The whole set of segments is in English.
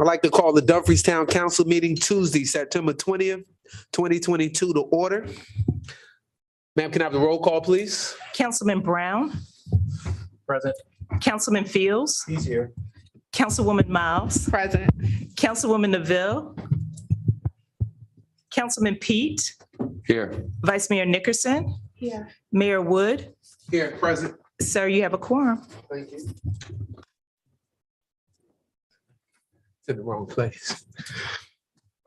I'd like to call the Dumfries Town Council meeting Tuesday, September 20th, 2022 to order. Ma'am, can I have the roll call, please? Councilman Brown. Present. Councilman Fields. He's here. Councilwoman Miles. Present. Councilwoman Neville. Councilman Pete. Here. Vice Mayor Nickerson. Here. Mayor Wood. Here, present. Sir, you have a quorum. Thank you. It's in the wrong place.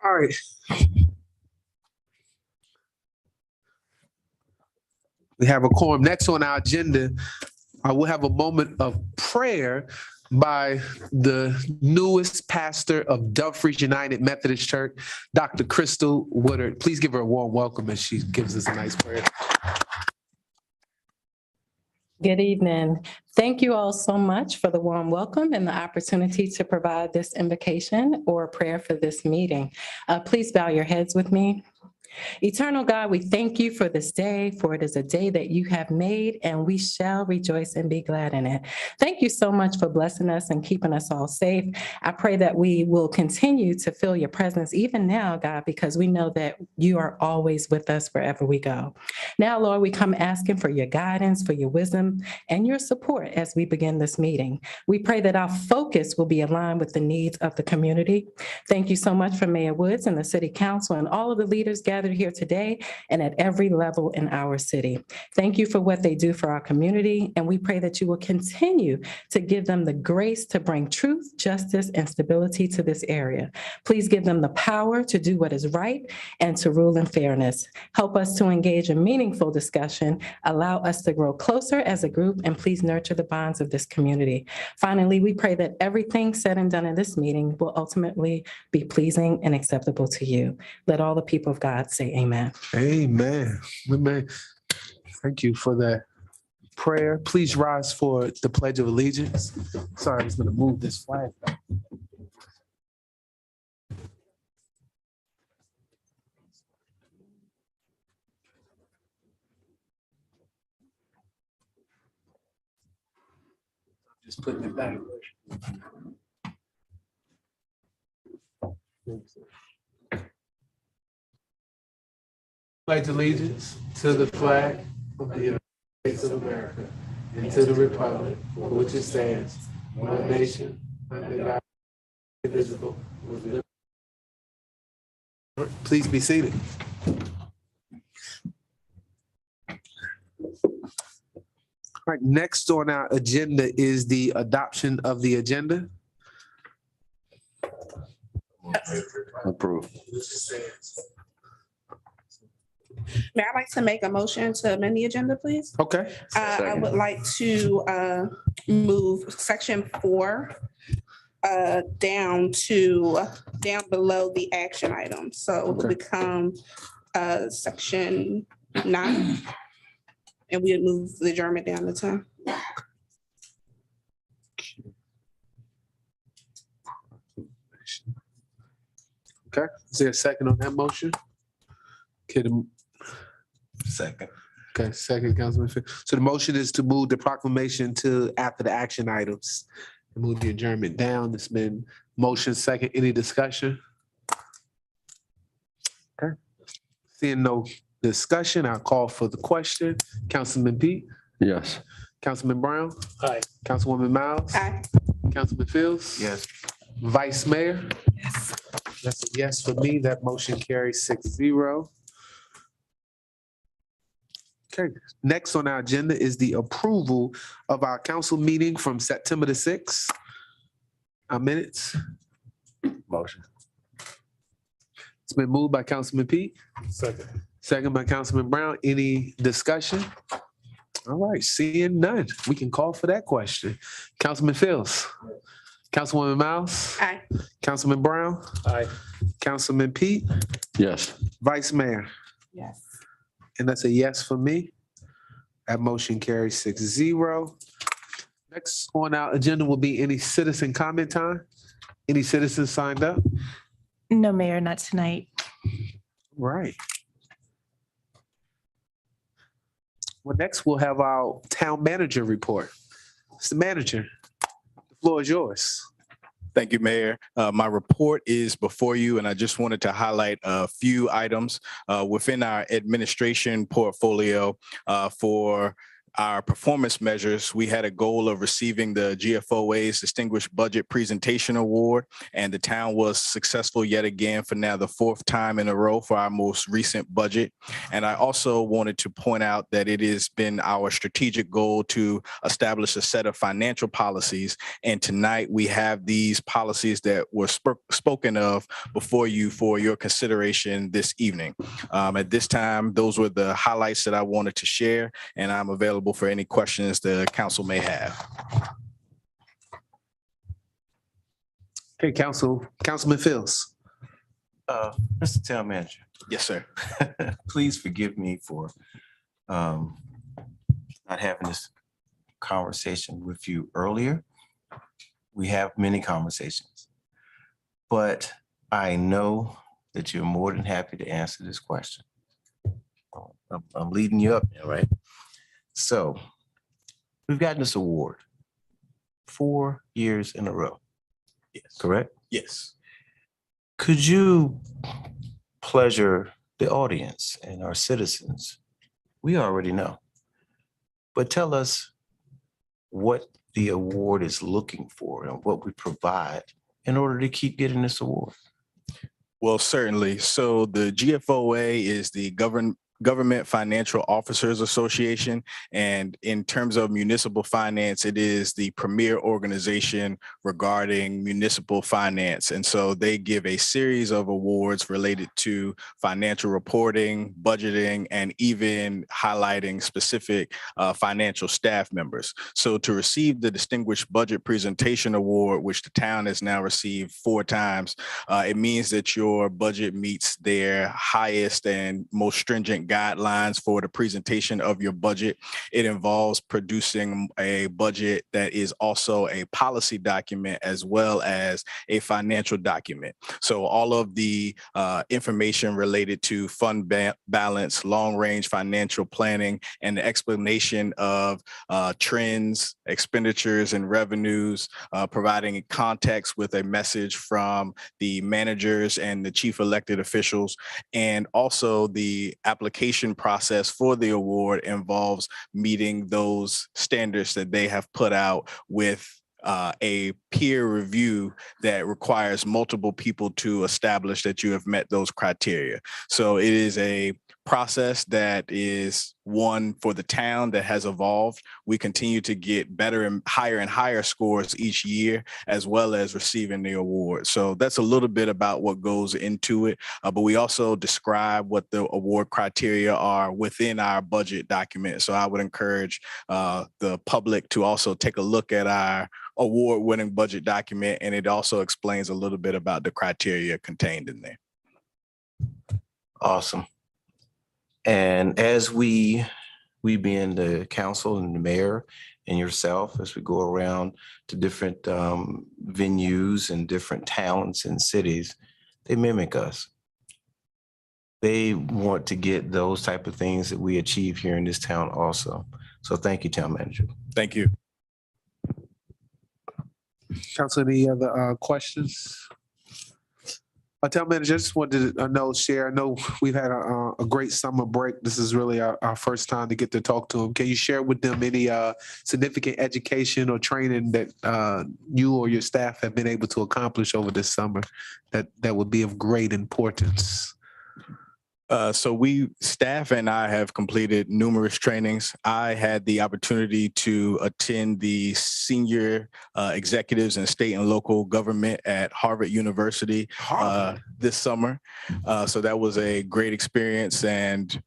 All right. We have a quorum. Next on our agenda, we'll have a moment of prayer by the newest pastor of Dumfries United Methodist Church, Dr. Crystal Woodard. Please give her a warm welcome as she gives us a nice prayer. Good evening. Thank you all so much for the warm welcome and the opportunity to provide this invocation or prayer for this meeting. Please bow your heads with me. Eternal God, we thank you for this day, for it is a day that you have made, and we shall rejoice and be glad in it. Thank you so much for blessing us and keeping us all safe. I pray that we will continue to feel your presence even now, God, because we know that you are always with us wherever we go. Now, Lord, we come asking for your guidance, for your wisdom, and your support as we begin this meeting. We pray that our focus will be aligned with the needs of the community. Thank you so much for Mayor Woods and the City Council and all of the leaders gathered here today and at every level in our city. Thank you for what they do for our community, and we pray that you will continue to give them the grace to bring truth, justice, and stability to this area. Please give them the power to do what is right and to rule in fairness. Help us to engage in meaningful discussion, allow us to grow closer as a group, and please nurture the bonds of this community. Finally, we pray that everything said and done in this meeting will ultimately be pleasing and acceptable to you. Let all the people of God say amen. Amen. Amen. Thank you for that prayer. Please rise for the Pledge of Allegiance. Sorry, I was going to move this flag back. Just putting it back. Pledge allegiance to the flag of the United States of America and to the republic for which it stands, one nation, under God, indivisible, with liberty. Please be seated. All right, next on our agenda is the adoption of the agenda. Approved. May I like to make a motion to amend the agenda, please? Okay. I would like to move section 4 down below the action item. So it will Okay. become section 9. And we would move the adjournment down to 10. Okay, is there a second on that motion? Second. Okay, second, Councilman. So the motion is to move the proclamation to after the action items. Move the adjournment down. It's been motion second. Any discussion? Okay. Seeing no discussion, I'll call for the question. Councilman Pete? Yes. Councilman Brown? Aye. Councilwoman Miles? Aye. Councilman Fields? Yes. Vice Mayor? Yes. That's a yes for me. That motion carries 6-0. Okay, next on our agenda is the approval of our council meeting from September the 6th. Our minutes. Motion. It's been moved by Councilman Pete, Second. second by Councilman Brown. Any discussion? All right, seeing none, we can call for that question. Councilman Fields. Councilwoman Miles. Aye. Councilman Brown. Aye. Councilman Pete. Yes. Vice Mayor. Yes. And that's a yes for me. That motion carries 6-0. Next on our agenda will be any citizen comment time. Any citizens signed up? No, Mayor, not tonight. Right. Well, next we'll have our town manager report. Mr. Manager, the floor is yours. Thank you, Mayor. My report is before you, and I just wanted to highlight a few items within our administration portfolio for our performance measures. We had a goal of receiving the GFOA's Distinguished Budget Presentation Award, and the town was successful yet again for now the fourth time in a row for our most recent budget. And I also wanted to point out that it has been our strategic goal to establish a set of financial policies. And tonight we have these policies that were spoken of before you for your consideration this evening. At this time, those were the highlights that I wanted to share, and I'm available for any questions the council may have. Okay, Councilman Fields. Mr. Town Manager, Yes, sir. please forgive me for not having this conversation with you earlier. We have many conversations, but I know that you're more than happy to answer this question. I'm leading you up there, right? So we've gotten this award 4 years in a row, Yes. correct? Yes. Could you pleasure the audience and our citizens? We already know, but tell us what the award is looking for and what we provide in order to keep getting this award. Well, certainly. So the GFOA is the Government Financial Officers Association. And in terms of municipal finance, it is the premier organization regarding municipal finance. And so they give a series of awards related to financial reporting, budgeting, and even highlighting specific financial staff members. So to receive the Distinguished Budget Presentation Award, which the town has now received 4 times, it means that your budget meets their highest and most stringent guidelines for the presentation of your budget. It involves producing a budget that is also a policy document as well as a financial document. So all of the information related to fund balance, long-range financial planning, and the explanation of trends, expenditures, and revenues, providing context with a message from the managers and the chief elected officials. And also the application process for the award involves meeting those standards that they have put out with a peer review that requires multiple people to establish that you have met those criteria. So it is a process that is one for the town that has evolved. We continue to get better and higher scores each year, as well as receiving the award. So that's a little bit about what goes into it. But we also describe what the award criteria are within our budget document. So I would encourage the public to also take a look at our award-winning budget document, and it also explains a little bit about the criteria contained in there. Awesome. And as we being the council and the mayor and yourself, as we go around to different venues and different towns and cities, they mimic us. They want to get those type of things that we achieve here in this town also. So thank you, Town Manager. Thank you. Council, any other questions? Town Manager, I just wanted to share. I know we've had a great summer break. This is really our first time to get to talk to them. Can you share with them any significant education or training that you or your staff have been able to accomplish over this summer that would be of great importance? So staff and I have completed numerous trainings. I had the opportunity to attend the senior executives in state and local government at Harvard University this summer. So that was a great experience, and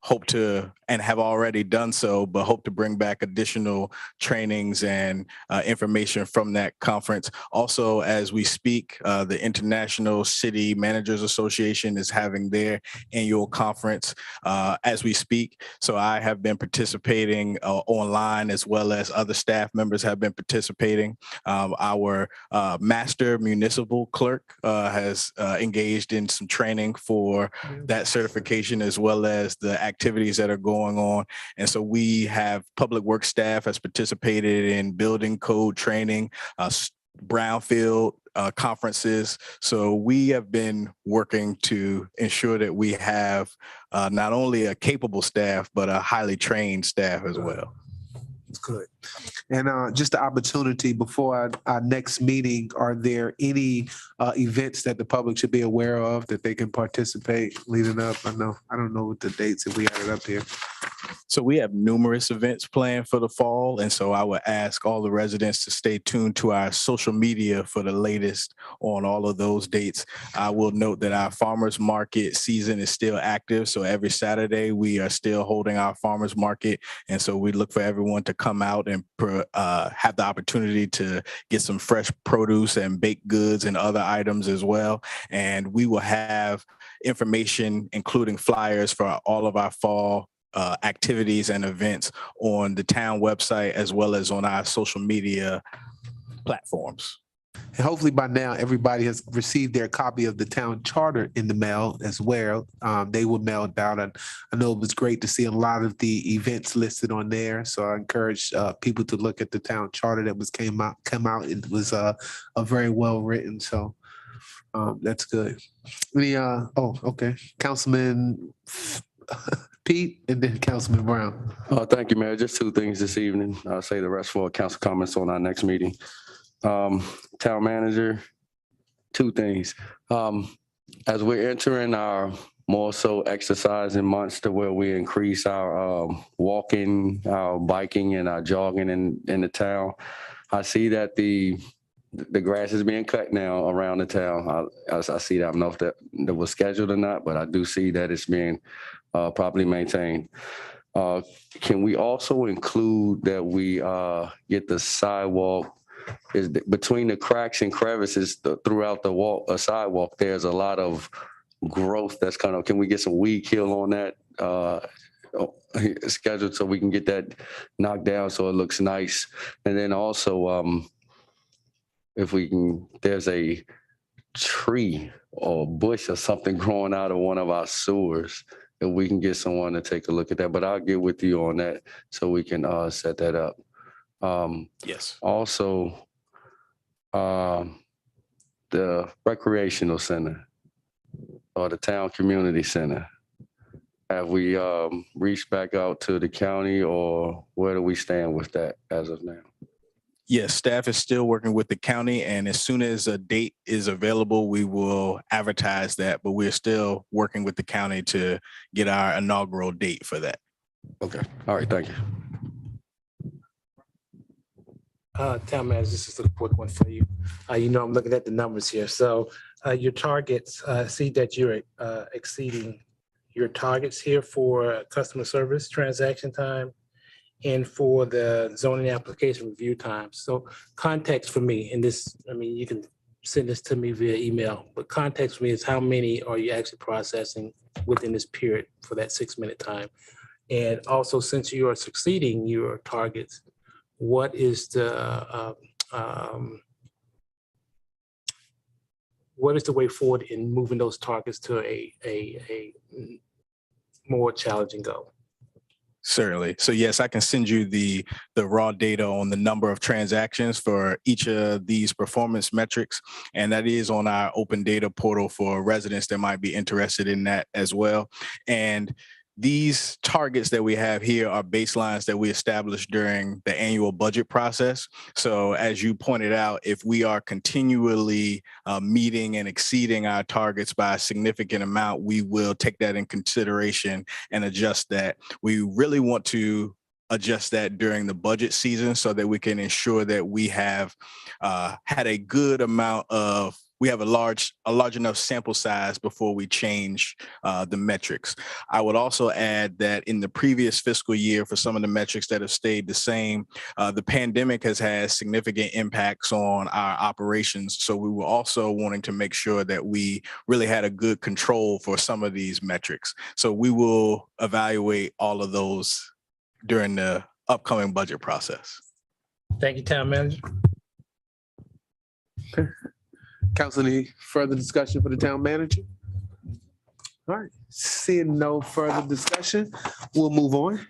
hope to, and have already done so, but hope to bring back additional trainings and information from that conference. Also, as we speak, the International City Managers Association is having their annual conference as we speak. So I have been participating online, as well as other staff members have been participating. Our master municipal clerk has engaged in some training for that certification, as well as the activities that are going on. And so we have public works staff has participated in building code training, brownfield conferences. So we have been working to ensure that we have not only a capable staff, but a highly trained staff as well. It's good. And just the opportunity before our next meeting, are there any events that the public should be aware of that they can participate leading up? I don't know what the dates, if we had it up here. So we have numerous events planned for the fall. And so I would ask all the residents to stay tuned to our social media for the latest on all of those dates. I will note that our farmers market season is still active. So every Saturday we are still holding our farmers market. And so we look for everyone to come out and have the opportunity to get some fresh produce and baked goods and other items as well. And we will have information, including flyers for all of our fall activities and events on the town website, as well as on our social media platforms. And hopefully by now, everybody has received their copy of the town charter in the mail as well. They were mailed out. And I know it was great to see a lot of the events listed on there. So I encourage people to look at the town charter that was come out. It was a very well written. So that's good. Okay. Councilman Pete and then Councilman Brown. Thank you, Mayor. Just two things this evening. I'll say the rest for council comments on our next meeting. Town manager, two things. As we're entering our more so exercising months to where we increase our walking, our biking, and our jogging in the town, I see that the grass is being cut now around the town. I see that. I don't know if that was scheduled or not, but I do see that it's being properly maintained. Can we also include that we get the sidewalk between the cracks and crevices throughout the sidewalk? There's a lot of growth that's can we get some weed kill on that scheduled so we can get that knocked down so it looks nice? And then also, if we can, there's a tree or bush or something growing out of one of our sewers, if we can get someone to take a look at that. But I'll get with you on that so we can set that up. Yes. Also, the Recreational Center or the Town Community Center. Have we reached back out to the county, or where do we stand with that as of now? Yes, staff is still working with the county, and as soon as a date is available, we will advertise that, but we're still working with the county to get our inaugural date for that. Okay. All right. Thank you. Town manager, this is a quick one for you. I'm looking at the numbers here. So your targets, see that you're exceeding your targets here for customer service transaction time and for the zoning application review time. So context for me, and this, you can send this to me via email, but context for me is how many are you actually processing within this period for that 6-minute time? And also, since you are succeeding your targets, what is the way forward in moving those targets to a more challenging goal? Certainly. So yes, I can send you the raw data on the number of transactions for each of these performance metrics. And that is on our open data portal for residents that might be interested in that as well. And these targets that we have here are baselines that we established during the annual budget process. So as you pointed out, if we are continually meeting and exceeding our targets by a significant amount, we will take that in consideration and adjust that. We really want to adjust that during the budget season so that we can ensure that we have had a good amount of we have a large enough sample size before we change the metrics. I would also add that in the previous fiscal year, for some of the metrics that have stayed the same, the pandemic has had significant impacts on our operations. So we were also wanting to make sure that we really had a good control for some of these metrics. So we will evaluate all of those during the upcoming budget process. Thank you, Town Manager. Council, any further discussion for the town manager? All right, seeing no further discussion, we'll move on.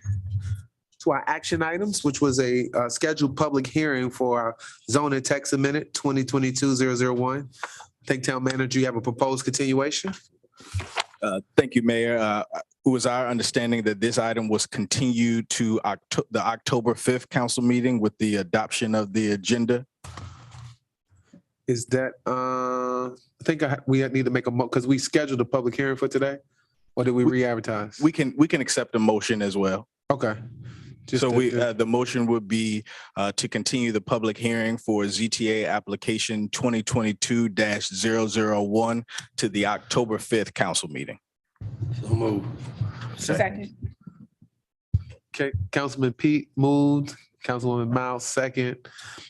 to our action items, which was a scheduled public hearing for our zoning text amendment 2022-001. Think Town Manager, you have a proposed continuation? Thank you, Mayor. It was our understanding that this item was continued to the October 5th council meeting with the adoption of the agenda. Is that, I think we need to make a because we scheduled a public hearing for today, or did we re-advertise? We can accept a motion as well. Okay. So the motion would be to continue the public hearing for ZTA application 2022-001 to the October 5th council meeting. So move. Second. Okay, Councilman Pete moved, Councilwoman Miles second.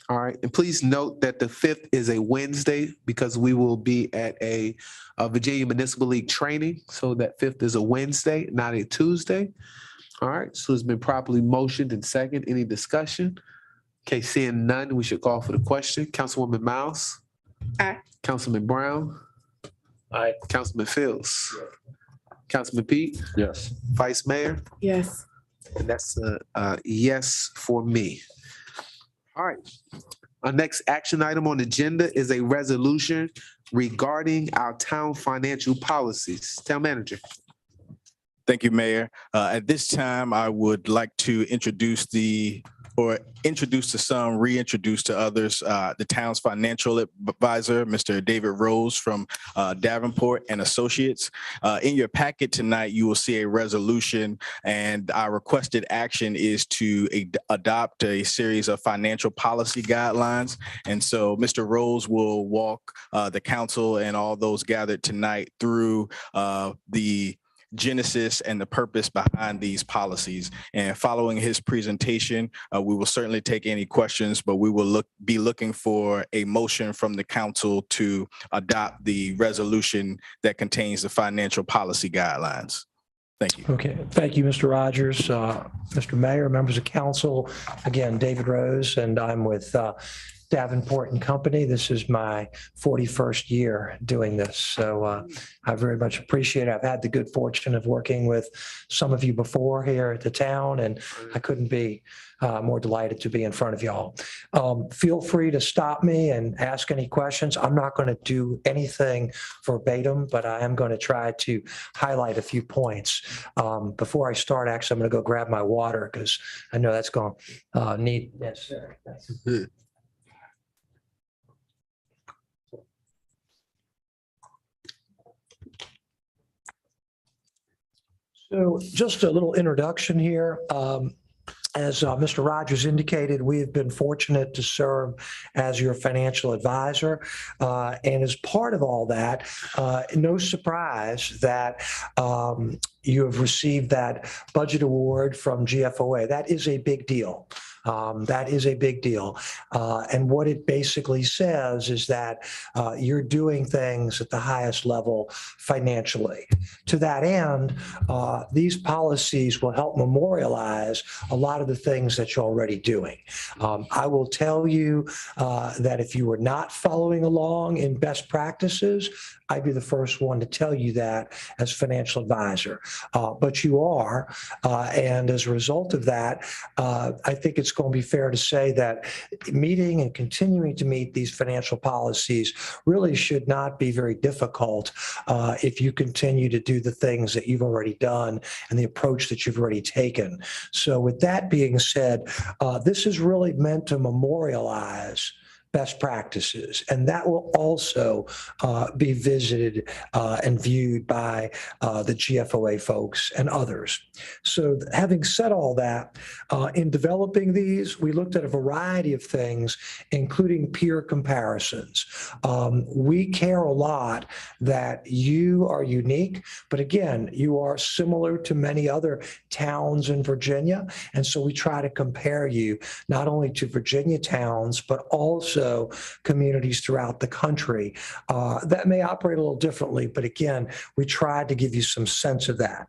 All right, and please note that the 5th is a Wednesday because we will be at a Virginia Municipal League training. So that 5th is a Wednesday, not a Tuesday. All right, so it's been properly motioned and second. Any discussion? Okay, seeing none, we should call for the question. Councilwoman Miles? Aye. Councilman Brown? Aye. Councilman Fields? Councilman Pete? Yes. Vice Mayor? Yes. And that's a yes for me. All right. Our next action item on the agenda is a resolution regarding our town financial policies. Town Manager. Thank you, Mayor. At this time, I would like to introduce to some, reintroduce to others, the town's financial advisor, Mr. David Rose from Davenport and Associates. In your packet tonight, you will see a resolution, and our requested action is to adopt a series of financial policy guidelines. And so Mr. Rose will walk the council and all those gathered tonight through the genesis and the purpose behind these policies. And following his presentation, we will certainly take any questions, but we will be looking for a motion from the council to adopt the resolution that contains the financial policy guidelines. Thank you. Okay, thank you, Mr. Rogers. Mr. Mayor, members of council, again, David Rose, and I'm with Davenport and Company. This is my 41st year doing this. So I very much appreciate it. I've had the good fortune of working with some of you before here at the town, and I couldn't be more delighted to be in front of y'all. Feel free to stop me and ask any questions. I'm not going to do anything verbatim, but I am going to try to highlight a few points. Before I start, actually, I'm going to go grab my water because I know that's going to need necessary. So just a little introduction here. As Mr. Rogers indicated, we have been fortunate to serve as your financial advisor. And as part of all that, no surprise that you have received that budget award from GFOA. That is a big deal. That is a big deal. And what it basically says is that you're doing things at the highest level financially. To that end, these policies will help memorialize a lot of the things that you're already doing. I will tell you that if you were not following along in best practices, I'd be the first one to tell you that as financial advisor. But you are, and as a result of that, I think it's going to be fair to say that meeting and continuing to meet these financial policies really should not be very difficult if you continue to do the things that you've already done and the approach that you've already taken. So with that being said, this is really meant to memorialize best practices, and that will also be visited and viewed by the GFOA folks and others. So having said all that, in developing these, we looked at a variety of things, including peer comparisons. We care a lot that you are unique, but again, you are similar to many other towns in Virginia, and so we try to compare you not only to Virginia towns, but also communities throughout the country that may operate a little differently. But again, we tried to give you some sense of that.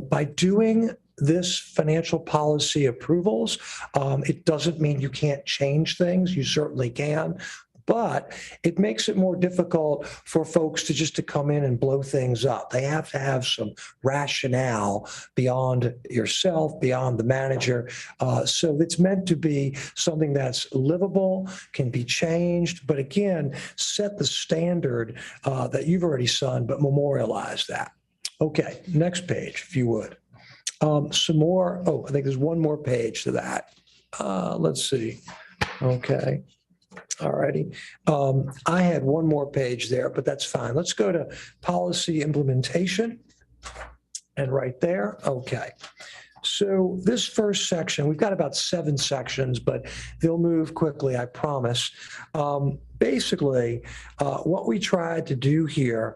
By doing this financial policy approvals, it doesn't mean you can't change things. You certainly can. But it makes it more difficult for folks to come in and blow things up. They have to have some rationale beyond yourself, beyond the manager. So it's meant to be something that's livable, can be changed, but again, set the standard that you've already done, but memorialize that. Okay, next page, if you would. Some more, I think there's one more page to that. Let's see. Okay. All righty. I had one more page there, but that's fine. Let's go to policy implementation. And right there, okay. So this first section, we've got about 7 sections, but they'll move quickly, I promise. Basically, what we tried to do here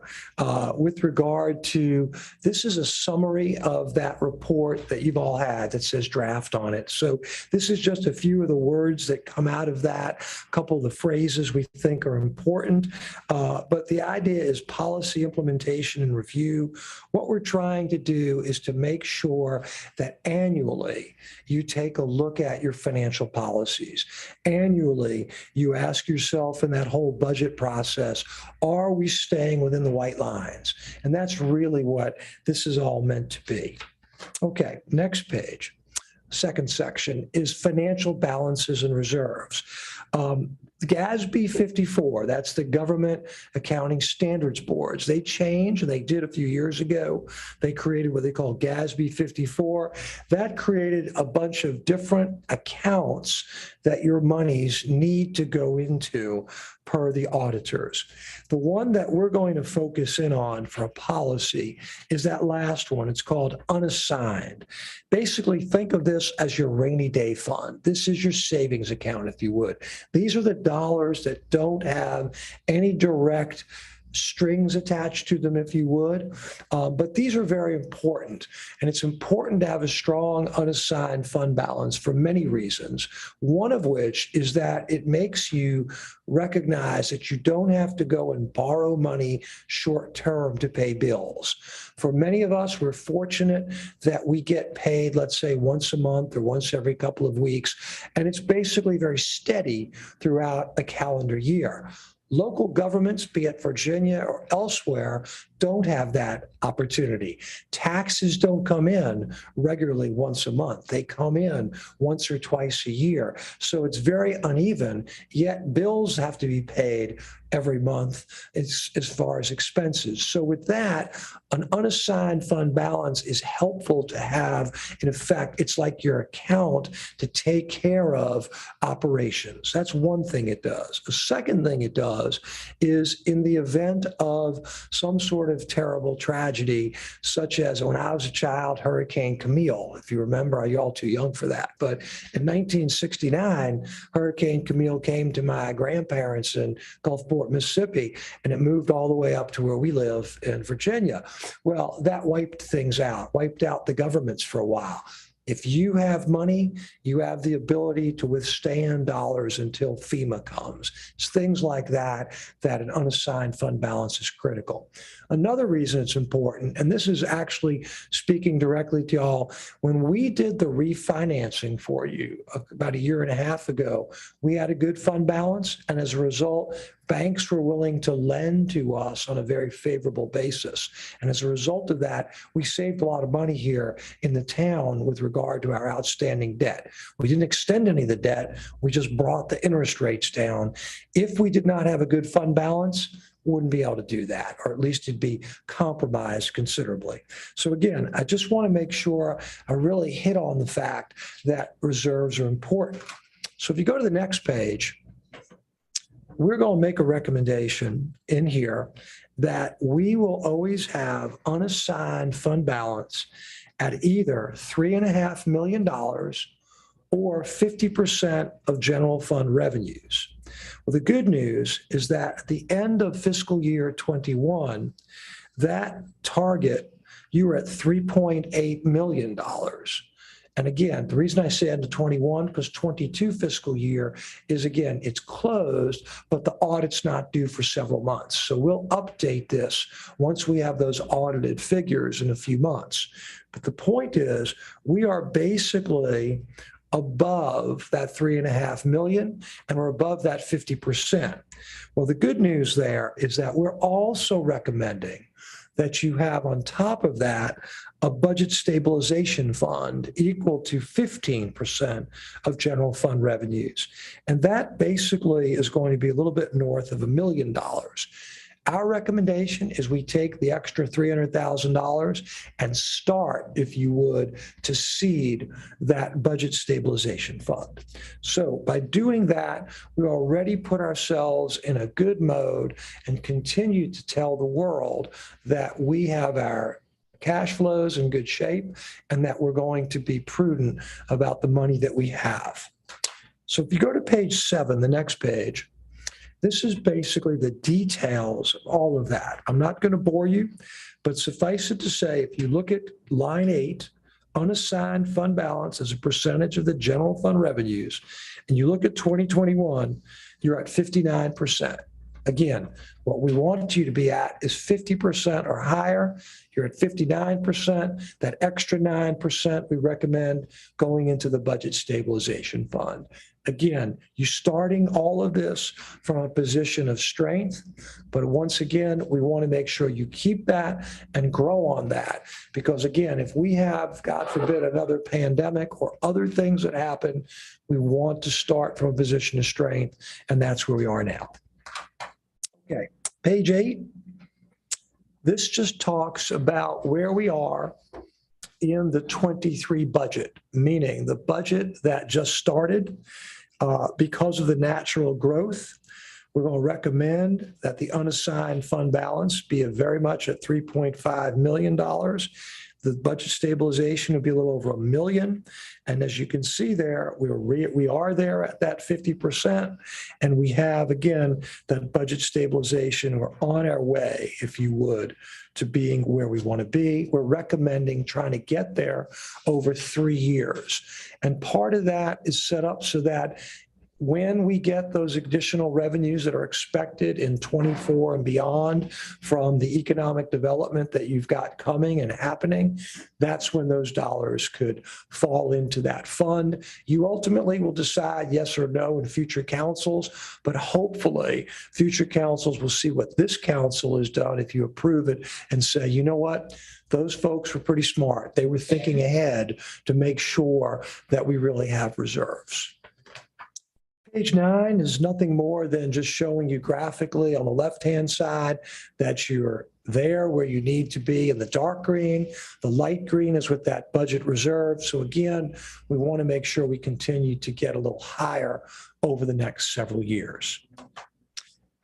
with regard to, this is a summary of that report that you've all had that says draft on it. So this is just a few of the words that come out of that, a couple of the phrases we think are important. But the idea is policy implementation and review. What we're trying to do is to make sure that annually you take a look at your financial policies. Annually, you ask yourself in that whole budget process, are we staying within the white lines? And that's really what this is all meant to be. Okay, next page. Second section is financial balances and reserves. GASB 54, that's the Government Accounting Standards Boards. They changed, and they did a few years ago. They created what they call GASB 54. That created a bunch of different accounts that your monies need to go into per the auditors. The one that we're going to focus in on for a policy is that last one. It's called unassigned. Basically, think of this as your rainy day fund. This is your savings account, if you would. These are the dollars that don't have any direct strings attached to them, if you would. But these are very important. And it's important to have a strong unassigned fund balance for many reasons. One of which is that it makes you recognize that you don't have to go and borrow money short term to pay bills. For many of us, we're fortunate that we get paid, let's say, once a month or once every couple of weeks. And it's basically very steady throughout a calendar year. Local governments, be it Virginia or elsewhere, don't have that opportunity. Taxes don't come in regularly once a month. They come in once or twice a year. So it's very uneven, yet bills have to be paid every month as far as expenses. So with that, an unassigned fund balance is helpful to have. In effect, it's like your account to take care of operations. That's one thing it does. The second thing it does is in the event of some sort of terrible tragedy, such as when I was a child, Hurricane Camille. If you remember, you're all too young for that. But in 1969, Hurricane Camille came to my grandparents in Gulfport, Mississippi, and it moved all the way up to where we live in Virginia. Well, that wiped things out, wiped out the governments for a while. If you have money, you have the ability to withstand dollars until FEMA comes. It's things like that, that an unassigned fund balance is critical. Another reason it's important, and this is actually speaking directly to y'all, when we did the refinancing for you about 1.5 years ago, we had a good fund balance, and as a result, banks were willing to lend to us on a very favorable basis. And as a result of that, we saved a lot of money here in the town with regard to our outstanding debt. We didn't extend any of the debt. We just brought the interest rates down. If we did not have a good fund balance, wouldn't be able to do that, or at least it'd be compromised considerably. So again, I just want to make sure I really hit on the fact that reserves are important. So if you go to the next page, we're going to make a recommendation in here that we will always have unassigned fund balance at either $3.5 million or 50% of general fund revenues. Well, the good news is that at the end of fiscal year 21, that target, you were at $3.8 million. And again, the reason I say end of 21, because 22 fiscal year is, again, it's closed, but the audit's not due for several months. So we'll update this once we have those audited figures in a few months. But the point is, we are basically above that 3.5 million, and we're above that 50%. Well, the good news there is that we're also recommending that you have on top of that a budget stabilization fund equal to 15% of general fund revenues. And that basically is going to be a little bit north of $1 million. Our recommendation is we take the extra $300,000 and start, if you would, to seed that budget stabilization fund. So by doing that, we already put ourselves in a good mode and continue to tell the world that we have our cash flows in good shape and that we're going to be prudent about the money that we have. So if you go to page 7, the next page, this is basically the details of all of that. I'm not going to bore you, but suffice it to say, if you look at line 8, unassigned fund balance as a percentage of the general fund revenues, and you look at 2021, you're at 59%. Again, what we want you to be at is 50% or higher. You're at 59%. That extra 9% we recommend going into the budget stabilization fund. Again, you're starting all of this from a position of strength, but once again, we want to make sure you keep that and grow on that. Because again, if we have, God forbid, another pandemic or other things that happen, we want to start from a position of strength, and that's where we are now. Okay, page 8. This just talks about where we are in the 23 budget, meaning the budget that just started. Because of the natural growth, we're going to recommend that the unassigned fund balance be very much at $3.5 million. The budget stabilization will be a little over $1 million. And as you can see there, we are there at that 50%. And we have, again, that budget stabilization. We're on our way, if you would, to being where we want to be. We're recommending trying to get there over 3 years. And part of that is set up so that when we get those additional revenues that are expected in 24 and beyond from the economic development that you've got coming and happening, that's when those dollars could fall into that fund. You ultimately will decide yes or no in future councils, but hopefully future councils will see what this council has done if you approve it and say, you know what? Those folks were pretty smart. They were thinking ahead to make sure that we really have reserves. Page 9 is nothing more than just showing you graphically on the left-hand side that you're there where you need to be in the dark green. The light green is with that budget reserve. So again, we want to make sure we continue to get a little higher over the next several years.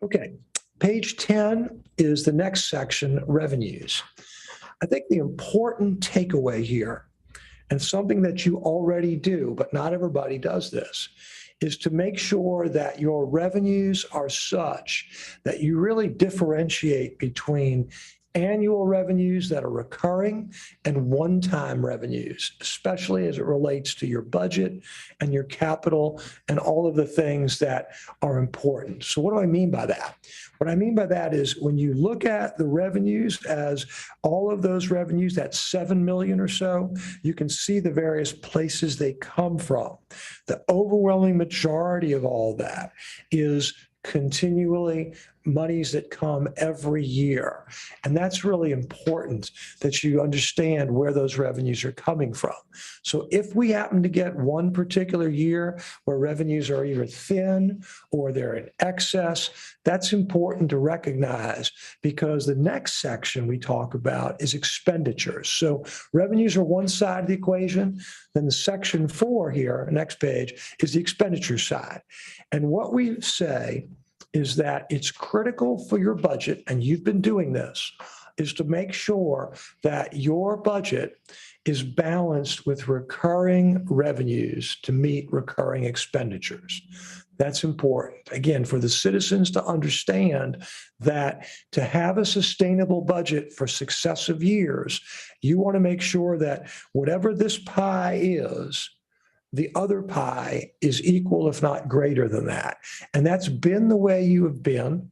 Okay, page 10 is the next section, revenues. I think the important takeaway here, and something that you already do, but not everybody does this, is to make sure that your revenues are such that you really differentiate between annual revenues that are recurring and one-time revenues, especially as it relates to your budget and your capital and all of the things that are important. So what do I mean by that? What I mean by that is when you look at the revenues as all of those revenues, that's 7 million or so, you can see the various places they come from. The overwhelming majority of all that is continually monies that come every year. And that's really important that you understand where those revenues are coming from. So if we happen to get one particular year where revenues are either thin or they're in excess, that's important to recognize because the next section we talk about is expenditures. So revenues are one side of the equation. Then the section 4 here, next page, is the expenditure side. And what we say is that it's critical for your budget, and you've been doing this, is to make sure that your budget is balanced with recurring revenues to meet recurring expenditures. That's important, again, for the citizens to understand that to have a sustainable budget for successive years, you want to make sure that whatever this pie is, the other pie is equal, if not greater than that. And that's been the way you have been.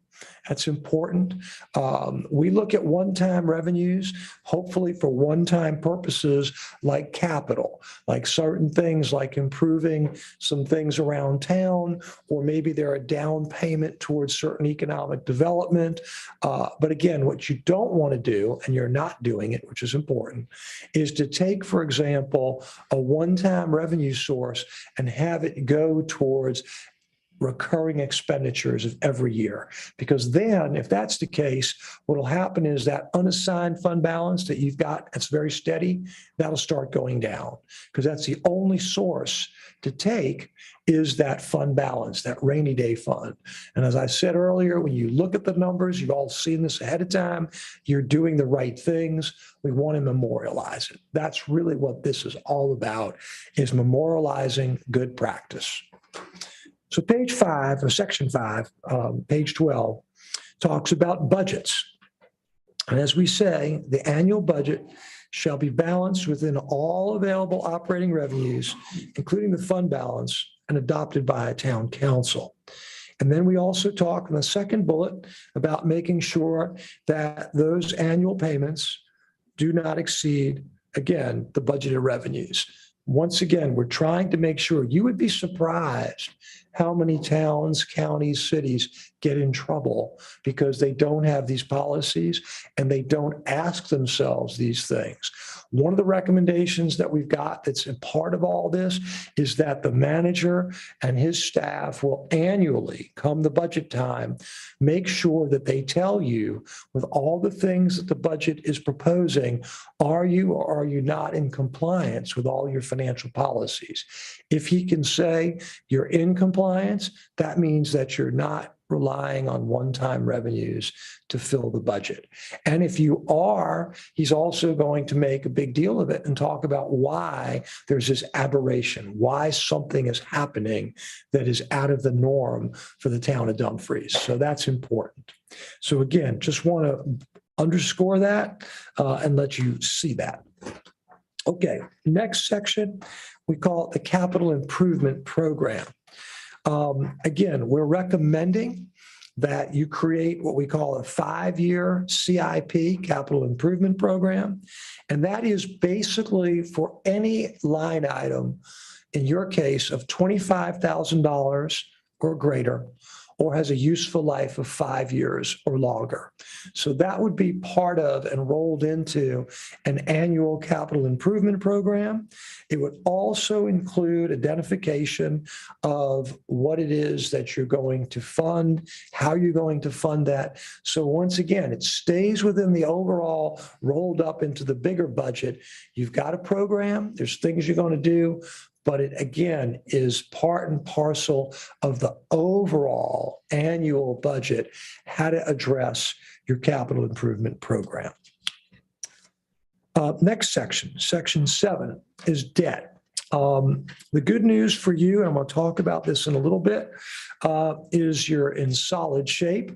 That's important. We look at one-time revenues, hopefully for one-time purposes like capital, like certain things like improving some things around town, or maybe they're a down payment towards certain economic development. But again, what you don't want to do, and you're not doing it, which is important, is to take, for example, a one-time revenue source and have it go towards recurring expenditures of every year. Because then, if that's the case, what will happen is that unassigned fund balance that you've got that's very steady, that'll start going down, because that's the only source to take is that fund balance, that rainy day fund. And as I said earlier, when you look at the numbers, you've all seen this ahead of time, you're doing the right things. We want to memorialize it. That's really what this is all about, is memorializing good practice. So page 5, or section 5, page 12, talks about budgets. And as we say, the annual budget shall be balanced within all available operating revenues, including the fund balance, and adopted by a town council. And then we also talk in the second bullet about making sure that those annual payments do not exceed, again, the budgeted revenues. Once again, we're trying to make sure. You would be surprised how many towns, counties, cities get in trouble because they don't have these policies and they don't ask themselves these things. One of the recommendations that we've got that's a part of all this is that the manager and his staff will annually, come the budget time, make sure that they tell you with all the things that the budget is proposing, are you or are you not in compliance with all your financial policies? If he can say you're in compliance, that means that you're not relying on one-time revenues to fill the budget. And if you are, he's also going to make a big deal of it and talk about why there's this aberration, why something is happening that is out of the norm for the town of Dumfries. So that's important. So again, just want to underscore that and let you see that. Okay, next section, we call it the Capital Improvement Program. Again, we're recommending that you create what we call a 5-year CIP, Capital Improvement Program. And that is basically for any line item, in your case, of $25,000 or greater, or has a useful life of 5 years or longer. So that would be part of and rolled into an annual capital improvement program. It would also include identification of what it is that you're going to fund, how you're going to fund that. So once again, it stays within the overall rolled up into the bigger budget. You've got a program, there's things you're going to do, but it again is part and parcel of the overall annual budget, how to address your capital improvement program. Next section, section 7, is debt. The good news for you, and I'm going to talk about this in a little bit, is you're in solid shape,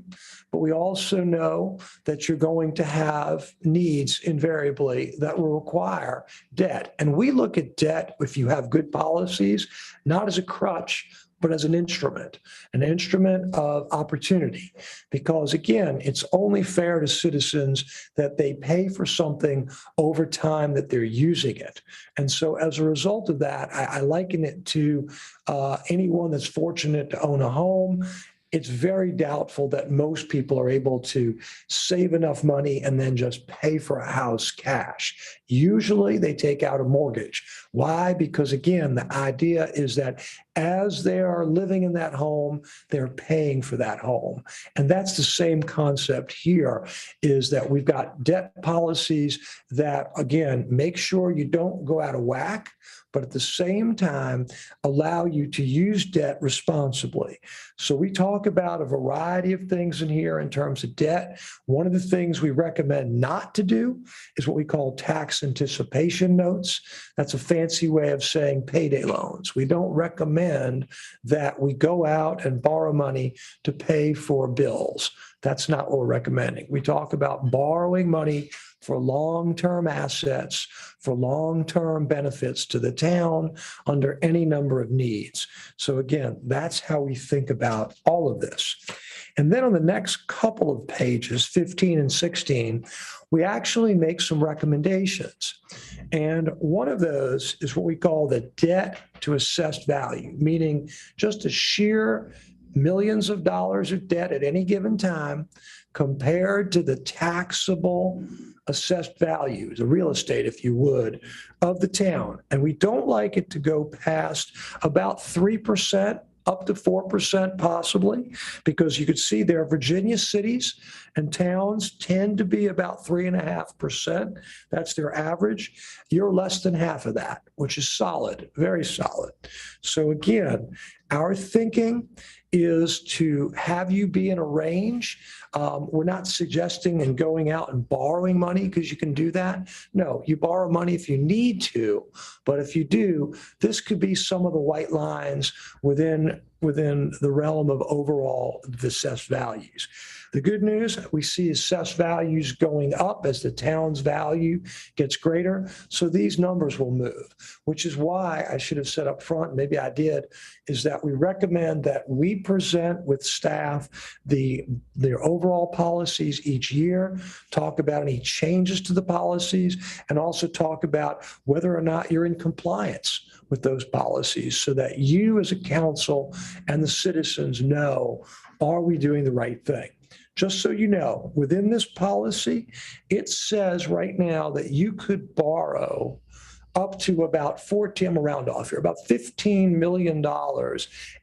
but we also know that you're going to have needs invariably that will require debt. And we look at debt, if you have good policies, not as a crutch, but as an instrument of opportunity. Because again, it's only fair to citizens that they pay for something over time that they're using it. And so as a result of that, I liken it to anyone that's fortunate to own a home. It's very doubtful that most people are able to save enough money and then just pay for a house cash. Usually they take out a mortgage. Why? Because again, the idea is that as they are living in that home, they're paying for that home. And that's the same concept here, is that we've got debt policies that, again, make sure you don't go out of whack, but at the same time, allow you to use debt responsibly. So we talk about a variety of things in here in terms of debt. One of the things we recommend not to do is what we call tax anticipation notes. That's a fancy way of saying payday loans. We don't recommend that we go out and borrow money to pay for bills. That's not what we're recommending. We talk about borrowing money for long-term assets, for long-term benefits to the town under any number of needs. So again, that's how we think about all of this. And then on the next couple of pages, 15 and 16, we actually make some recommendations. And one of those is what we call the debt to assessed value, meaning just a sheer millions of dollars of debt at any given time compared to the taxable assessed value, the real estate, if you would, of the town. And we don't like it to go past about 3%, up to 4% possibly, because you could see there, Virginia cities and towns tend to be about 3.5%. That's their average. You're less than half of that, which is solid, very solid. So again, our thinking is to have you be in a range. We're not suggesting and going out and borrowing money because you can do that. No, you borrow money if you need to, but if you do, this could be some of the white lines within the realm of overall assessed values. The good news, we see assessed values going up as the town's value gets greater. So these numbers will move, which is why I should have said up front, maybe I did, is that we recommend that we present with staff their overall policies each year, talk about any changes to the policies, and also talk about whether or not you're in compliance with those policies so that you as a council and the citizens know, are we doing the right thing? Just so you know, within this policy, it says right now that you could borrow up to about I'm around off here, about $15 million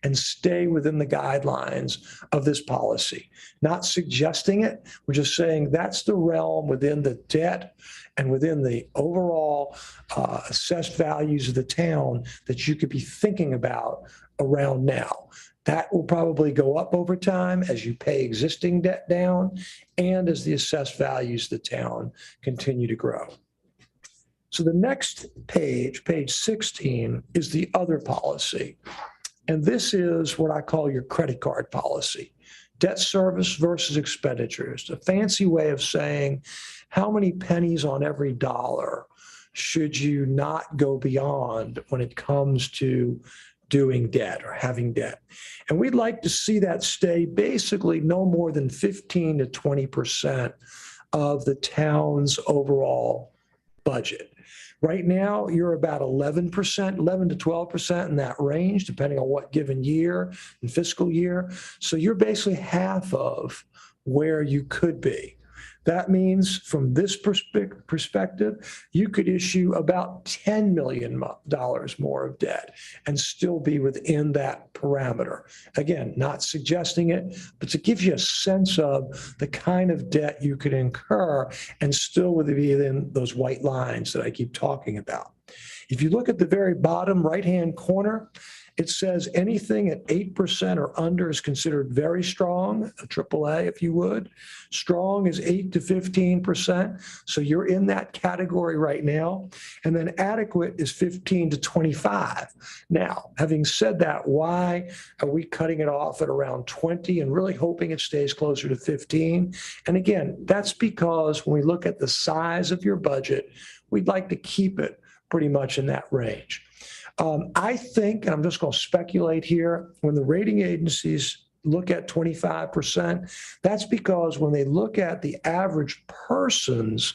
and stay within the guidelines of this policy. Not suggesting it, we're just saying that's the realm within the debt and within the overall assessed values of the town that you could be thinking about around now. That will probably go up over time as you pay existing debt down and as the assessed values of the town continue to grow. So the next page, page 16, is the other policy. And this is what I call your credit card policy. Debt service versus expenditures. A fancy way of saying how many pennies on every dollar should you not go beyond when it comes to doing debt or having debt. And we'd like to see that stay basically no more than 15 to 20% of the town's overall budget. Right now, you're about 11%, 11 to 12% in that range, depending on what given year and fiscal year. So you're basically half of where you could be. That means from this perspective, you could issue about $10 million more of debt and still be within that parameter. Again, not suggesting it, but to give you a sense of the kind of debt you could incur and still be within those white lines that I keep talking about. If you look at the very bottom right-hand corner, it says anything at 8% or under is considered very strong, a AAA if you would. Strong is 8 to 15%. So you're in that category right now. And then adequate is 15 to 25. Now, having said that, why are we cutting it off at around 20 and really hoping it stays closer to 15? And again, that's because when we look at the size of your budget, we'd like to keep it pretty much in that range. I think, and I'm just going to speculate here, when the rating agencies look at 25%, that's because when they look at the average person's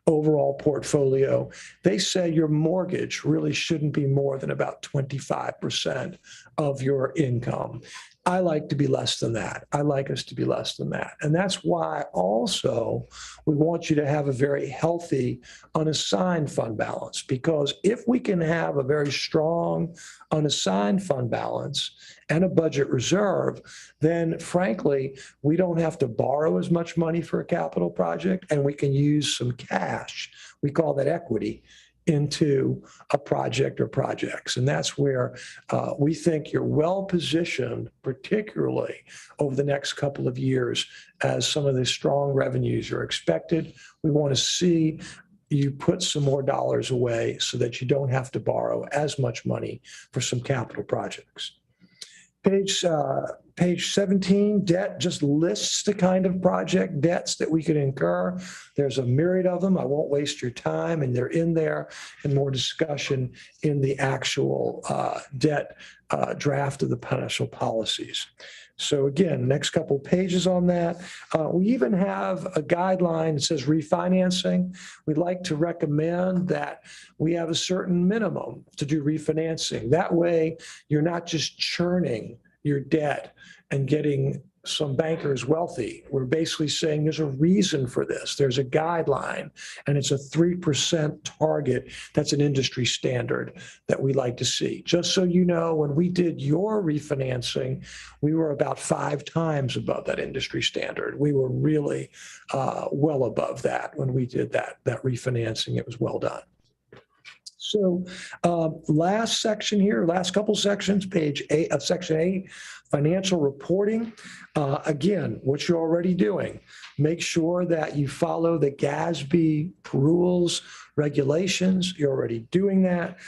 overall portfolio, they say your mortgage really shouldn't be more than about 25% of your income. I like to be less than that. I like us to be less than that. And that's why also we want you to have a very healthy unassigned fund balance, because if we can have a very strong unassigned fund balance and a budget reserve, then frankly, we don't have to borrow as much money for a capital project and we can use some cash. We call that equity into a project or projects. And that's where we think you're well positioned, particularly over the next couple of years, as some of the strong revenues are expected. We want to see you put some more dollars away so that you don't have to borrow as much money for some capital projects. Page Page 17, debt just lists the kind of project debts that we could incur. There's a myriad of them. I won't waste your time, and they're in there, and more discussion in the actual debt draft of the financial policies. So again, next couple of pages on that. We even have a guideline that says refinancing. We'd like to recommend that we have a certain minimum to do refinancing. That way, you're not just churning your debt and getting some bankers wealthy. We're basically saying there's a reason for this. There's a guideline, and it's a 3% target. That's an industry standard that we like to see. Just so you know, when we did your refinancing, we were about 5 times above that industry standard. We were really well above that when we did that refinancing. It was well done. So last section here, last couple sections, page 8 of section 8, financial reporting. Again, what you're already doing, make sure that you follow the GASB rules, regulations. You're already doing that.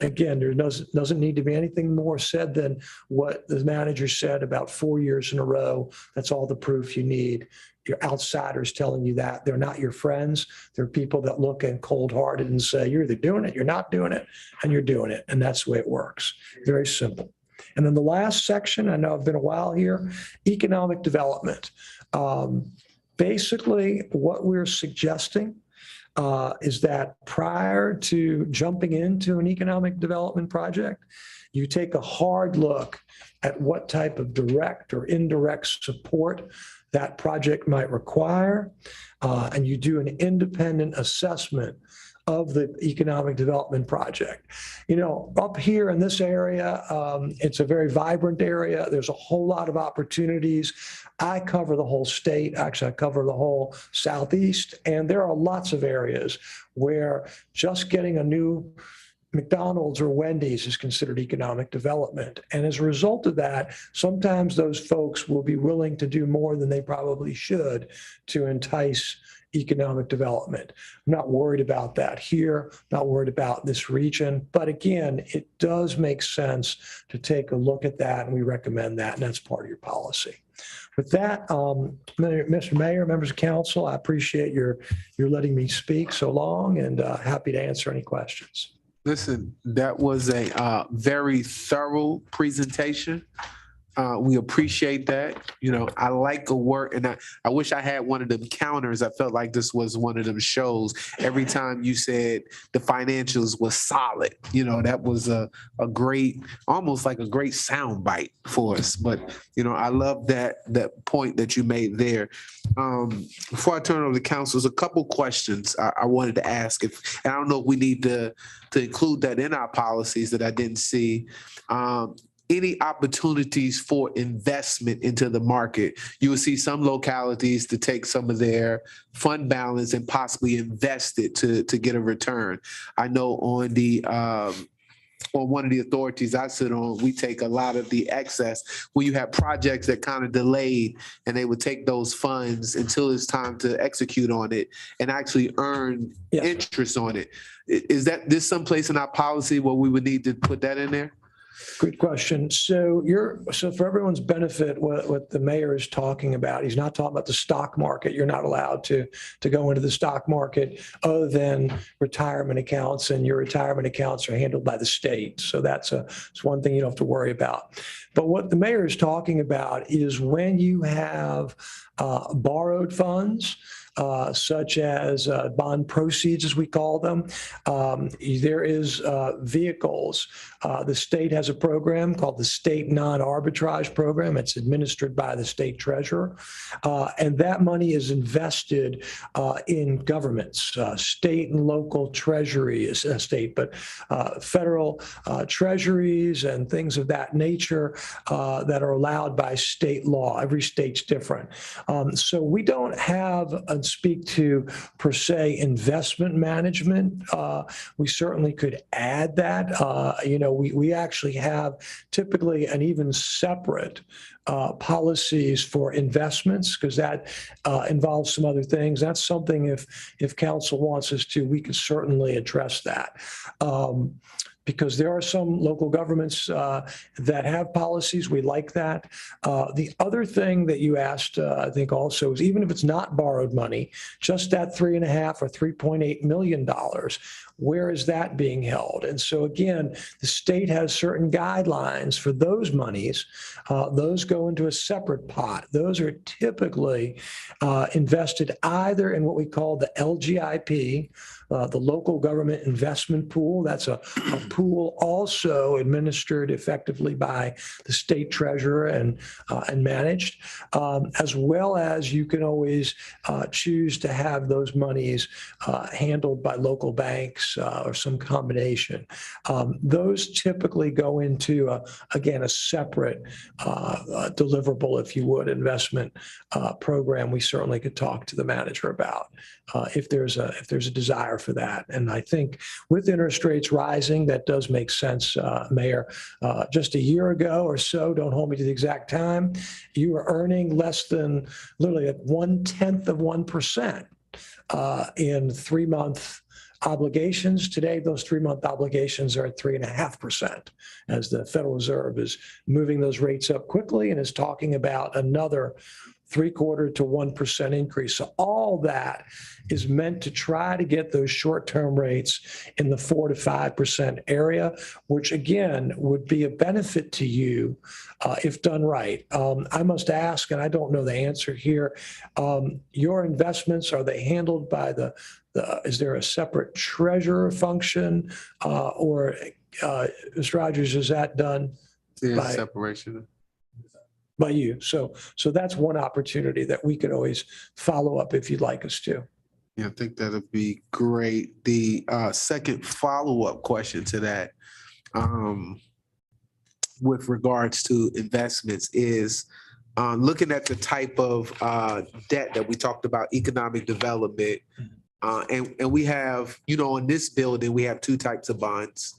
Again, there doesn't need to be anything more said than what the manager said about 4 years in a row. That's all the proof you need. Your outsiders telling you that. They're not your friends. They're people that look in cold-hearted and say, you're either doing it, you're not doing it, and you're doing it. And that's the way it works. Very simple. And then the last section, I know I've been a while here, economic development. Basically, what we're suggesting is that prior to jumping into an economic development project, you take a hard look at what type of direct or indirect support that project might require, and you do an independent assessment of the economic development project. You know, up here in this area, it's a very vibrant area. There's a whole lot of opportunities. I cover the whole state. Actually, I cover the whole Southeast, and there are lots of areas where just getting a new McDonald's or Wendy's is considered economic development. And as a result of that, sometimes those folks will be willing to do more than they probably should to entice economic development. I'm not worried about that here, not worried about this region. But again, it does make sense to take a look at that, and we recommend that, and that's part of your policy. With that, Mr. Mayor, members of council, I appreciate your letting me speak so long, and happy to answer any questions. Listen, that was a very thorough presentation. We appreciate that. You know, I like the work, and I wish I had one of them counters. I felt like this was one of them shows. Every time you said the financials was solid, you know, that was a great, almost like a great sound bite for us. But, you know, I love that point that you made there. Before I turn it over to council, there's a couple questions I wanted to ask. And I don't know if we need to include that in our policies that I didn't see. Any opportunities for investment into the market? You will see some localities to take some of their fund balance and possibly invest it to get a return. I know on the on one of the authorities I sit on, we take a lot of the excess when you have projects that kind of delayed, and they would take those funds until it's time to execute on it and actually earn interest on it. Is that this someplace in our policy where we would need to put that in there? Good question. So for everyone's benefit, what the mayor is talking about, he's not talking about the stock market. You're not allowed to go into the stock market other than retirement accounts, and your retirement accounts are handled by the state. So that's one thing you don't have to worry about. But what the mayor is talking about is when you have borrowed funds, such as bond proceeds, as we call them. There is vehicles. The state has a program called the State Non-Arbitrage Program. It's administered by the state treasurer. And that money is invested in governments, state and local treasuries, but federal treasuries and things of that nature that are allowed by state law. Every state's different. So we don't have speak to per se investment management. We certainly could add that. We actually have typically an even separate policies for investments, because that involves some other things. That's something if council wants us to, we can certainly address that. because there are some local governments that have policies. We like that. The other thing that you asked, I think also, is even if it's not borrowed money, just that $3.5 or $3.8 million, where is that being held? And so again, the state has certain guidelines for those monies. Those go into a separate pot. Those are typically invested either in what we call the LGIP, the local government investment pool. That's a pool also administered effectively by the state treasurer and managed, as well as you can always choose to have those monies handled by local banks or some combination. Those typically go into, again, a separate deliverable, if you would, investment program. We certainly could talk to the manager about if there's a desire for that. And I think with interest rates rising, that does make sense, Mayor. Just a year ago or so, don't hold me to the exact time, you were earning less than literally at 0.1% in 3-month obligations. Today, those 3-month obligations are at 3.5%, as the Federal Reserve is moving those rates up quickly and is talking about another 0.75% to 1% increase. So all that is meant to try to get those short-term rates in the 4 to 5% area, which again would be a benefit to you if done right. I must ask, and I don't know the answer here, your investments, are they handled by is there a separate treasurer function or Mr. Rogers, is that done There's by separation. by you? So that's one opportunity that we could always follow up if you'd like us to. Yeah, I think that'd be great. The second follow-up question to that, with regards to investments, is looking at the type of debt that we talked about, economic development, and we have, in this building, we have 2 types of bonds.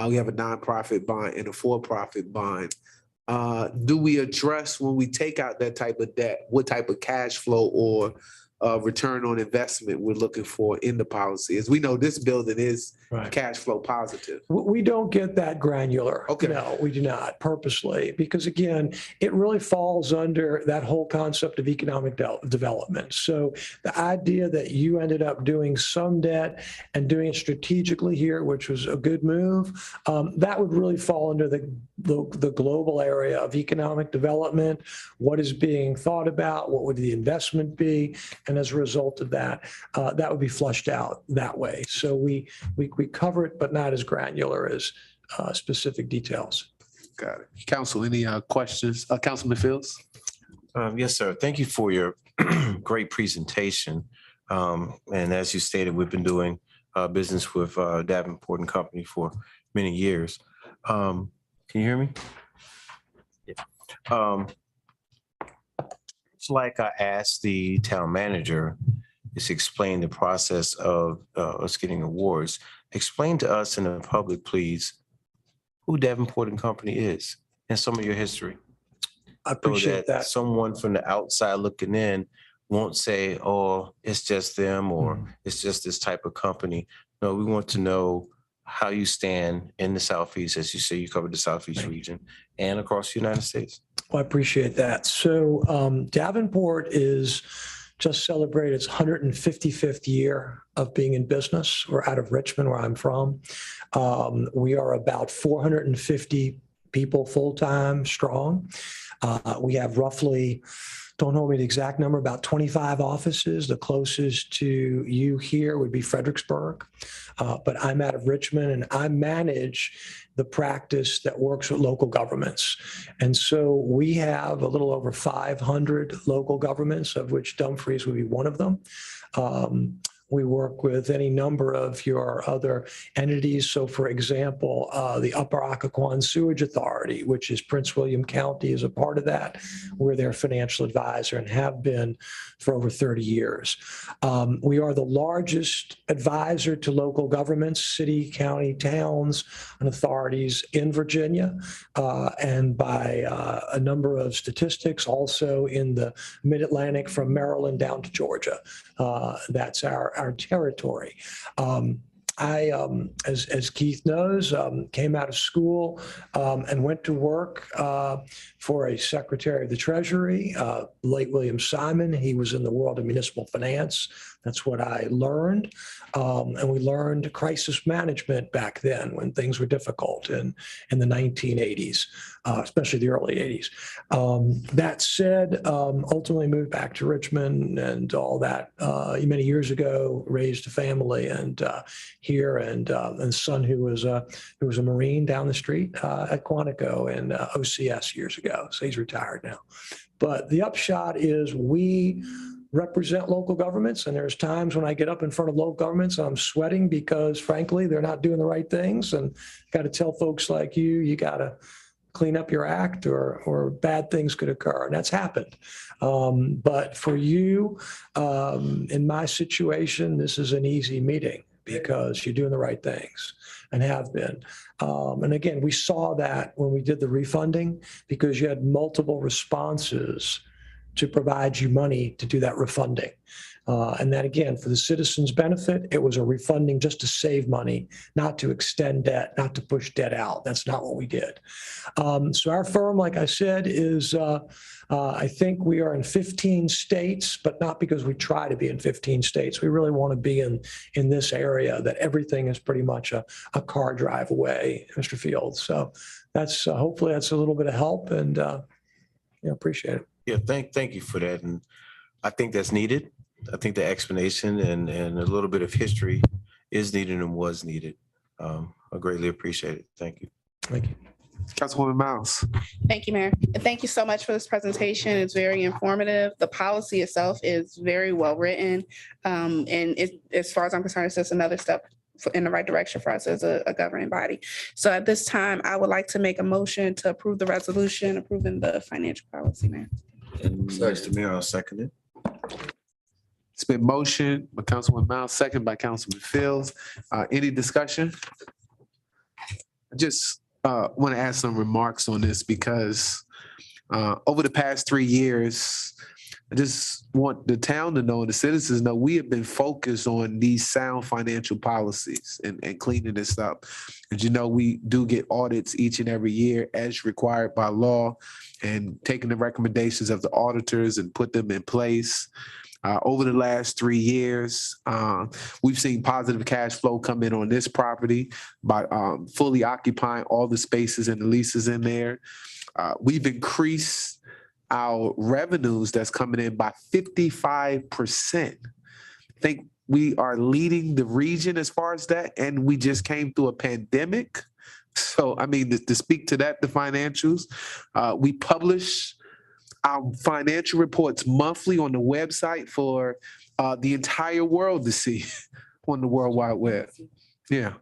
We have a nonprofit bond and a for-profit bond. Do we address, when we take out that type of debt, what type of cash flow or return on investment we're looking for in the policy? As we know, this building is cash flow positive. We don't get that granular. Okay. No, we do not, purposely, because again, it really falls under that whole concept of economic development. So the idea that you ended up doing some debt and doing it strategically here, which was a good move, that would really fall under the global area of economic development. What is being thought about? What would the investment be? And as a result of that, that would be flushed out that way. So we cover it, but not as granular as specific details. Got it. Council, any questions? Councilman Fields? Yes, sir. Thank you for your great presentation. And as you stated, we've been doing business with Davenport and Company for many years. Can you hear me? Yeah. It's like I asked the town manager, is explain the process of us getting awards. Explain to us in the public, please, who Davenport and Company is and some of your history. I appreciate that. Someone from the outside looking in won't say, oh, it's just them or it's just this type of company. No, we want to know how you stand in the Southeast, as you say, you cover the Southeast region and across the United States. Well, I appreciate that. So Davenport is just celebrated its 155th year of being in business. We're out of Richmond, where I'm from. We are about 450 people full-time strong. We have roughly, don't hold me to the exact number, about 25 offices. The closest to you here would be Fredericksburg. But I'm out of Richmond, and I manage the practice that works with local governments. And so we have a little over 500 local governments, of which Dumfries would be one of them. We work with any number of your other entities. So for example, the Upper Occoquan Sewage Authority, which is Prince William County, is a part of that. We're their financial advisor and have been for over 30 years. We are the largest advisor to local governments, city, county, towns, and authorities in Virginia. And by a number of statistics, also in the Mid-Atlantic from Maryland down to Georgia. That's our territory. as Keith knows, came out of school and went to work for a Secretary of the Treasury, late William Simon. He was in the world of municipal finance. That's what I learned. And we learned crisis management back then when things were difficult in the 1980s, especially the early 80s. That said, ultimately moved back to Richmond and all that many years ago, raised a family and here and son who was a Marine down the street at Quantico and OCS years ago. So he's retired now. But the upshot is we represent local governments, and there's times when I get up in front of local governments, I'm sweating because frankly, they're not doing the right things. And got to tell folks like you got to clean up your act or bad things could occur. And that's happened. But for you, in my situation, this is an easy meeting because you're doing the right things and have been. And again, we saw that when we did the refunding because you had multiple responses to provide you money to do that refunding. And that again, for the citizens' benefit, it was a refunding just to save money, not to extend debt, not to push debt out. That's not what we did. So our firm, like I said, is I think we are in 15 states, but not because we try to be in 15 states. We really want to be in this area that everything is pretty much a car drive away, Mr. Fields. So that's hopefully that's a little bit of help and appreciate it. Yeah, thank you for that. And I think that's needed. I think the explanation and a little bit of history is needed and was needed. I greatly appreciate it. Thank you. Thank you. Councilwoman Miles. Thank you, Mayor. And thank you so much for this presentation. It's very informative. The policy itself is very well written. And as far as I'm concerned, it's just another step in the right direction for us as a governing body. So at this time, I would like to make a motion to approve the resolution approving the financial policy, Mayor. And Mr. Mayor, I'll second it. It's been motion by Councilwoman Miles, second by Councilman Fields. Any discussion? I just want to add some remarks on this because over the past 3 years, I just want the town to know and the citizens know we have been focused on these sound financial policies and cleaning this up. As you know, we do get audits each and every year as required by law and taking the recommendations of the auditors and put them in place. Over the last 3 years, we've seen positive cash flow come in on this property by fully occupying all the spaces and the leases in there. We've increased our revenues that's coming in by 55%. I think we are leading the region as far as that, and we just came through a pandemic. So, I mean, to speak to that, the financials, we publish our financial reports monthly on the website for the entire world to see on the World Wide Web. Yeah,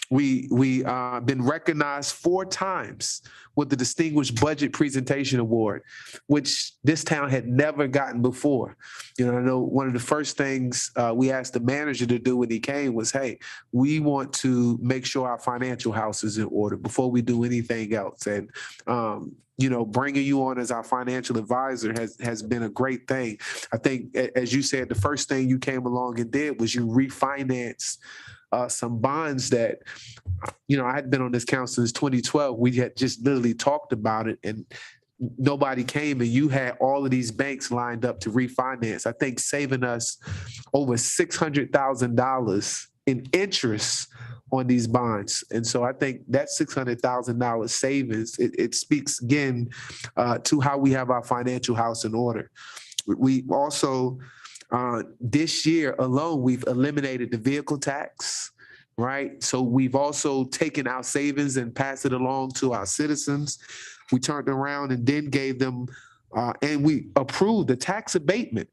we been recognized 4 times with the Distinguished Budget Presentation Award, which this town had never gotten before. I know one of the first things we asked the manager to do when he came was, hey, we want to make sure our financial house is in order before we do anything else. And bringing you on as our financial advisor has been a great thing. I think, as you said, the first thing you came along and did was you refinanced some bonds that, I had been on this council since 2012. We had just literally talked about it and nobody came, and you had all of these banks lined up to refinance. I think saving us over $600,000 in interest on these bonds. And so I think that $600,000 savings, it speaks again to how we have our financial house in order. We also, this year alone, we've eliminated the vehicle tax, right? So we've also taken our savings and passed it along to our citizens. We turned around and then gave them, and we approved the tax abatement,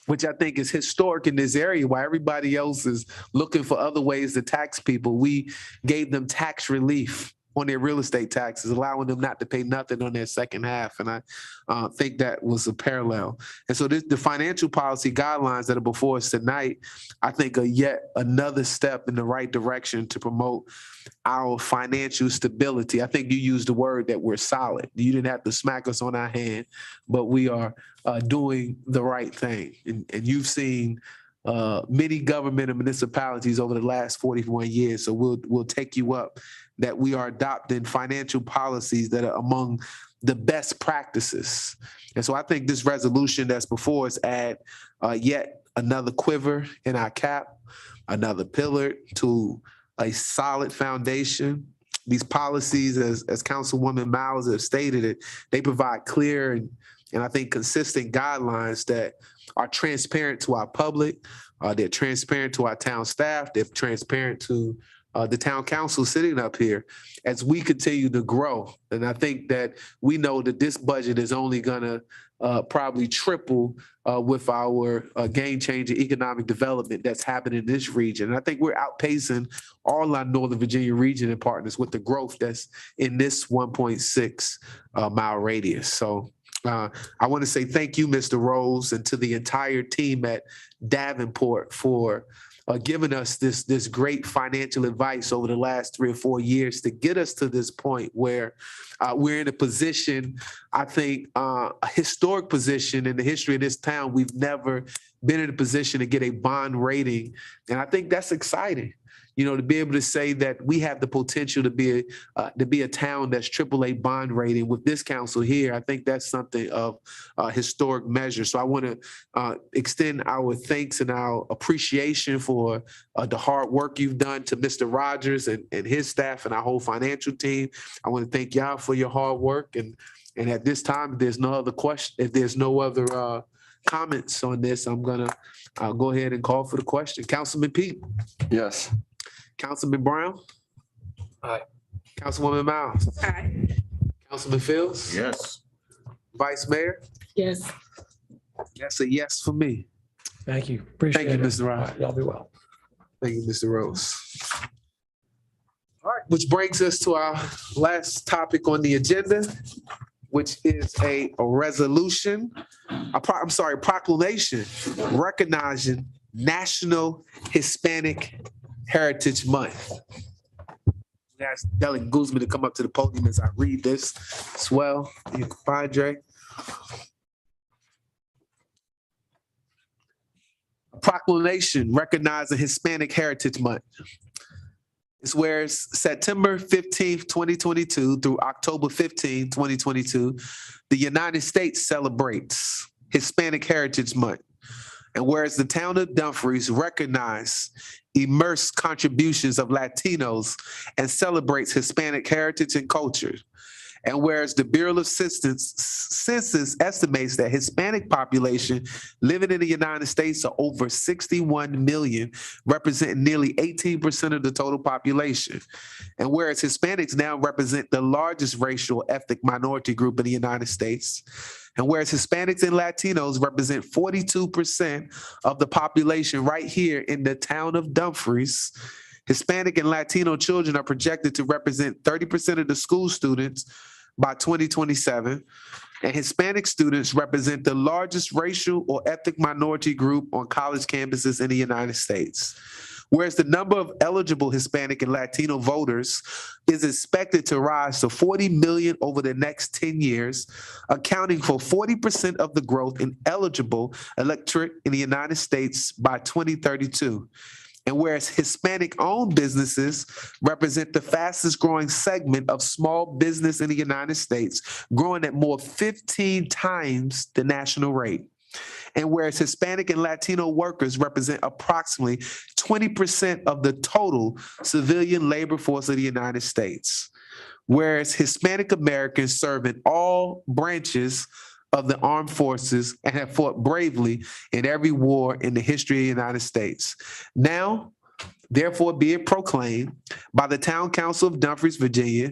which I think is historic in this area. While everybody else is looking for other ways to tax people, we gave them tax relief on their real estate taxes, allowing them not to pay nothing on their second half. And I think that was a parallel. And so the financial policy guidelines that are before us tonight, I think are yet another step in the right direction to promote our financial stability. I think you used the word that we're solid. You didn't have to smack us on our hand, but we are doing the right thing. And you've seen many government and municipalities over the last 41 years. So we'll take you up that we are adopting financial policies that are among the best practices. And so I think this resolution that's before us add yet another quiver in our cap, another pillar to a solid foundation. These policies, as Councilwoman Miles has stated it, they provide clear and I think consistent guidelines that are transparent to our public. They're transparent to our town staff. They're transparent to the town council sitting up here as we continue to grow. And I think that we know that this budget is only gonna probably triple with our game-changing economic development that's happening in this region. And I think we're outpacing all our Northern Virginia region and partners with the growth that's in this 1.6 mile radius. So I want to say thank you, Mr. Rose, and to the entire team at Davenport for giving us this great financial advice over the last 3 or 4 years to get us to this point where we're in a position, I think, a historic position in the history of this town. We've never been in a position to get a bond rating, and I think that's exciting. You know, to be able to say that we have the potential to be a town that's AAA bond rating with this council here, I think that's something of historic measure. So I want to extend our thanks and our appreciation for the hard work you've done to Mr. Rogers and his staff and our whole financial team. I want to thank y'all for your hard work. And at this time, if there's no other question, if there's no other comments on this, I'm gonna go ahead and call for the question. Councilman Pete. Yes. Councilman Brown? Aye. Councilwoman Miles? Aye. Councilman Fields? Yes. Vice Mayor? Yes. That's a yes for me. Thank you. Appreciate it. Thank you, Mr. All Rogers. right, y'all be well. Thank you, Mr. Rose. All right, which brings us to our last topic on the agenda, which is a resolution, proclamation recognizing National Hispanic Heritage Month. We asked Delegate Guzman to come up to the podium as I read this as well. You can find Dre. A proclamation recognizing Hispanic Heritage Month. It's where September 15th, 2022 through October 15th, 2022, the United States celebrates Hispanic Heritage Month. And whereas the town of Dumfries recognizes immersed contributions of Latinos and celebrates Hispanic heritage and culture. And whereas the Bureau of Census estimates that Hispanic population living in the United States are over 61 million, representing nearly 18% of the total population. And whereas Hispanics now represent the largest racial ethnic minority group in the United States, and whereas Hispanics and Latinos represent 42% of the population right here in the town of Dumfries, Hispanic and Latino children are projected to represent 30% of the school students by 2027. And Hispanic students represent the largest racial or ethnic minority group on college campuses in the United States. Whereas the number of eligible Hispanic and Latino voters is expected to rise to 40 million over the next 10 years, accounting for 40% of the growth in eligible electorate in the United States by 2032. And whereas Hispanic-owned businesses represent the fastest growing segment of small business in the United States, growing at more 15 times the national rate. And whereas Hispanic and Latino workers represent approximately 20% of the total civilian labor force of the United States. Whereas Hispanic Americans serve in all branches of the armed forces and have fought bravely in every war in the history of the United States. Now, therefore, be it proclaimed by the Town Council of Dumfries, Virginia,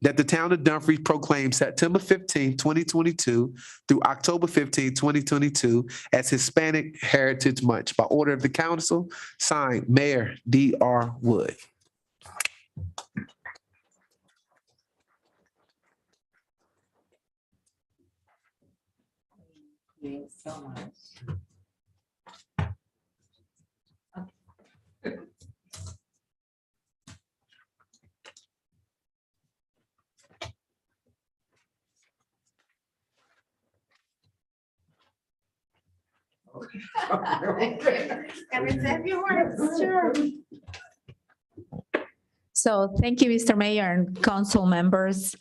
that the town of Dumfries proclaims September 15, 2022 through October 15, 2022 as Hispanic Heritage Month. By order of the council, signed Mayor D.R. Wood. So thank you, Mr. Mayor and council members.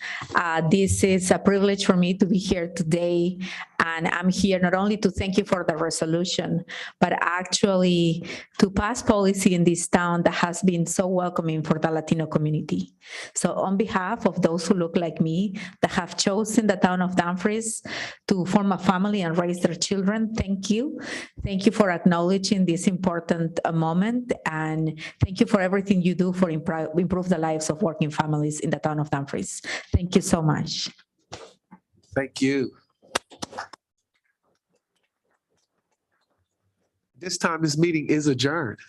This is a privilege for me to be here today. And I'm here not only to thank you for the resolution, but actually to pass policy in this town that has been so welcoming for the Latino community. So on behalf of those who look like me that have chosen the town of Dumfries to form a family and raise their children, thank you. Thank you for acknowledging this important moment. And thank you for everything you do for improve the lives of working families in the town of Dumfries. Thank you so much. Thank you. This time, this meeting is adjourned.